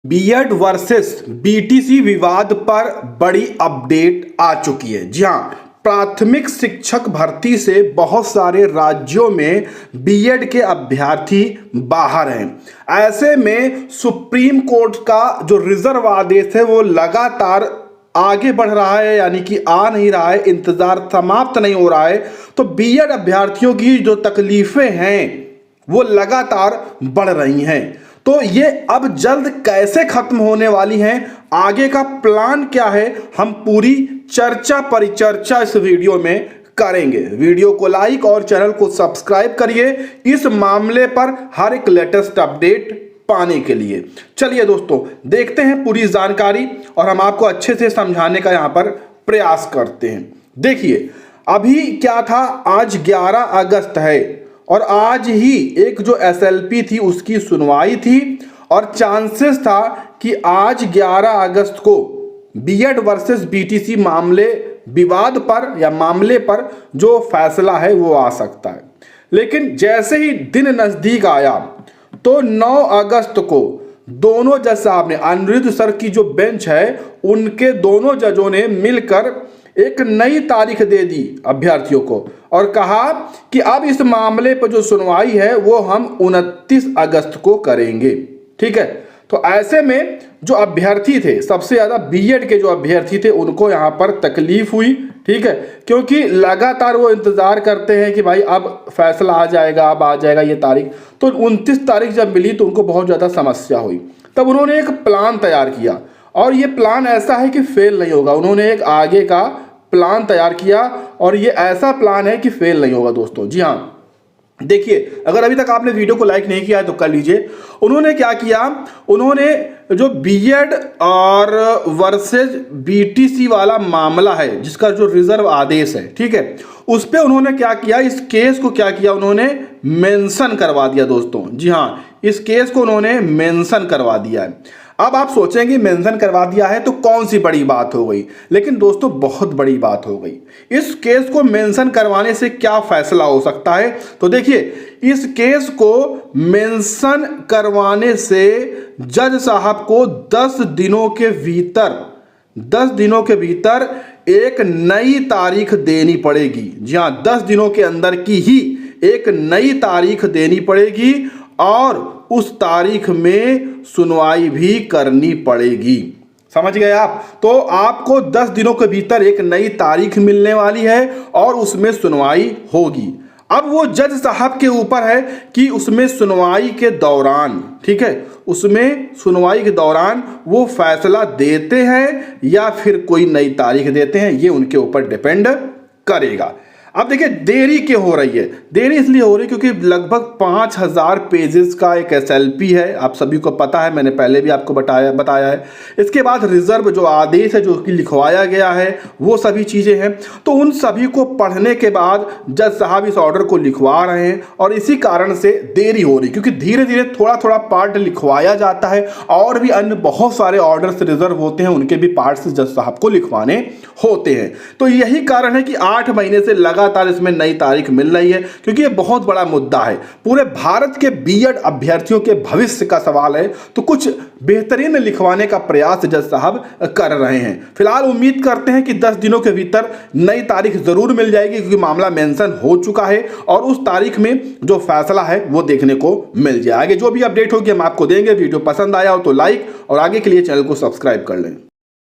BEd versus BTC विवाद पर बड़ी अपडेट आ चुकी है। जी हाँ, प्राथमिक शिक्षक भर्ती से बहुत सारे राज्यों में बीएड के अभ्यर्थी बाहर हैं। ऐसे में सुप्रीम कोर्ट का जो रिजर्व आदेश है वो लगातार आगे बढ़ रहा है, यानी कि आ नहीं रहा है, इंतजार समाप्त नहीं हो रहा है। तो बीएड अभ्यर्थियों की जो तकलीफें हैं वो लगातार बढ़ रही हैं। तो ये अब जल्द कैसे खत्म होने वाली हैं, आगे का प्लान क्या है, हम पूरी चर्चा परिचर्चा इस वीडियो में करेंगे। वीडियो को लाइक और चैनल को सब्सक्राइब करिए इस मामले पर हर एक लेटेस्ट अपडेट पाने के लिए। चलिए दोस्तों, देखते हैं पूरी जानकारी और हम आपको अच्छे से समझाने का यहां पर प्रयास करते हैं। देखिए, अभी क्या था, आज 11 अगस्त है और आज ही एक जो एसएलपी थी उसकी सुनवाई थी और चांसेस था कि आज 11 अगस्त को बीएड वर्सेस बीटीसी विवाद पर या मामले पर जो फैसला है वो आ सकता है। लेकिन जैसे ही दिन नजदीक आया तो 9 अगस्त को दोनों जज साहब ने, अनिरुद्ध सर की जो बेंच है उनके दोनों जजों ने मिलकर एक नई तारीख दे दी अभ्यर्थियों को और कहा कि अब इस मामले पर जो सुनवाई है वो हम 29 अगस्त को करेंगे। ठीक है, तो ऐसे में जो अभ्यर्थी थे, सबसे ज्यादा बीएड के जो अभ्यर्थी थे उनको यहाँ पर तकलीफ हुई। ठीक है, क्योंकि लगातार वो इंतजार करते हैं कि भाई अब फैसला आ जाएगा, अब आ जाएगा ये तारीख। तो 29 तारीख जब मिली तो उनको बहुत ज्यादा समस्या हुई। तब उन्होंने एक प्लान तैयार किया और ये प्लान ऐसा है कि फेल नहीं होगा। उन्होंने एक आगे का प्लान तैयार किया और ये ऐसा प्लान है कि फेल नहीं होगा दोस्तों। जी हाँ, देखिए, अगर अभी तक आपने वीडियो को लाइक नहीं किया है तो कर लीजिए। उन्होंने क्या किया, उन्होंने जो बीएड और वर्सेस बीटीसी वाला मामला है जिसका जो रिजर्व आदेश है, ठीक है, उस पे उन्होंने क्या किया, इस केस को क्या किया, उन्होंने मेंशन करवा दिया दोस्तों। जी हाँ, इस केस को उन्होंने मेंशन करवा दिया है। अब आप सोचेंगे मेंशन करवा दिया है तो कौन सी बड़ी बात हो गई, लेकिन दोस्तों बहुत बड़ी बात हो गई। इस केस को मेंशन करवाने से क्या फैसला हो सकता है, तो देखिए, इस केस को मेंशन करवाने से जज साहब को 10 दिनों के भीतर एक नई तारीख देनी पड़ेगी। जी हाँ, 10 दिनों के अंदर की ही एक नई तारीख देनी पड़ेगी और उस तारीख में सुनवाई भी करनी पड़ेगी। समझ गए आप? तो आपको 10 दिनों के भीतर एक नई तारीख मिलने वाली है और उसमें सुनवाई होगी। अब वो जज साहब के ऊपर है कि उसमें सुनवाई के दौरान, ठीक है, उसमें सुनवाई के दौरान वो फैसला देते हैं या फिर कोई नई तारीख देते हैं, ये उनके ऊपर डिपेंड करेगा। अब देखिए, देरी क्यों हो रही है? देरी इसलिए हो रही है क्योंकि लगभग 5000 पेजेस का एक एसएलपी है, आप सभी को पता है, मैंने पहले भी आपको बताया है। इसके बाद रिजर्व जो आदेश है जो कि लिखवाया गया है वो सभी चीज़ें हैं। तो उन सभी को पढ़ने के बाद जज साहब इस ऑर्डर को लिखवा रहे हैं और इसी कारण से देरी हो रही, क्योंकि धीरे धीरे थोड़ा थोड़ा पार्ट लिखवाया जाता है और भी अन्य बहुत सारे ऑर्डर्स रिजर्व होते हैं, उनके भी पार्ट्स जज साहब को लिखवाने होते हैं। तो यही कारण है कि 8 महीने से लगातार इसमें नई तारीख मिल रही है, क्योंकि ये बहुत बड़ा मुद्दा है। पूरे भारत के बीएड अभ्यर्थियों के भविष्य का सवाल है, तो कुछ बेहतरीन लिखवाने का प्रयास जज साहब कर रहे हैं। फिलहाल उम्मीद करते हैं कि 10 दिनों के भीतर नई तारीख जरूर मिल जाएगी, क्योंकि मामला मेंशन हो चुका है और उस तारीख में जो फैसला है वो देखने को मिल जाएगा। जो भी अपडेट होगी हम आपको देंगे। वीडियो पसंद आया हो तो लाइक और आगे के लिए चैनल को सब्सक्राइब कर लें।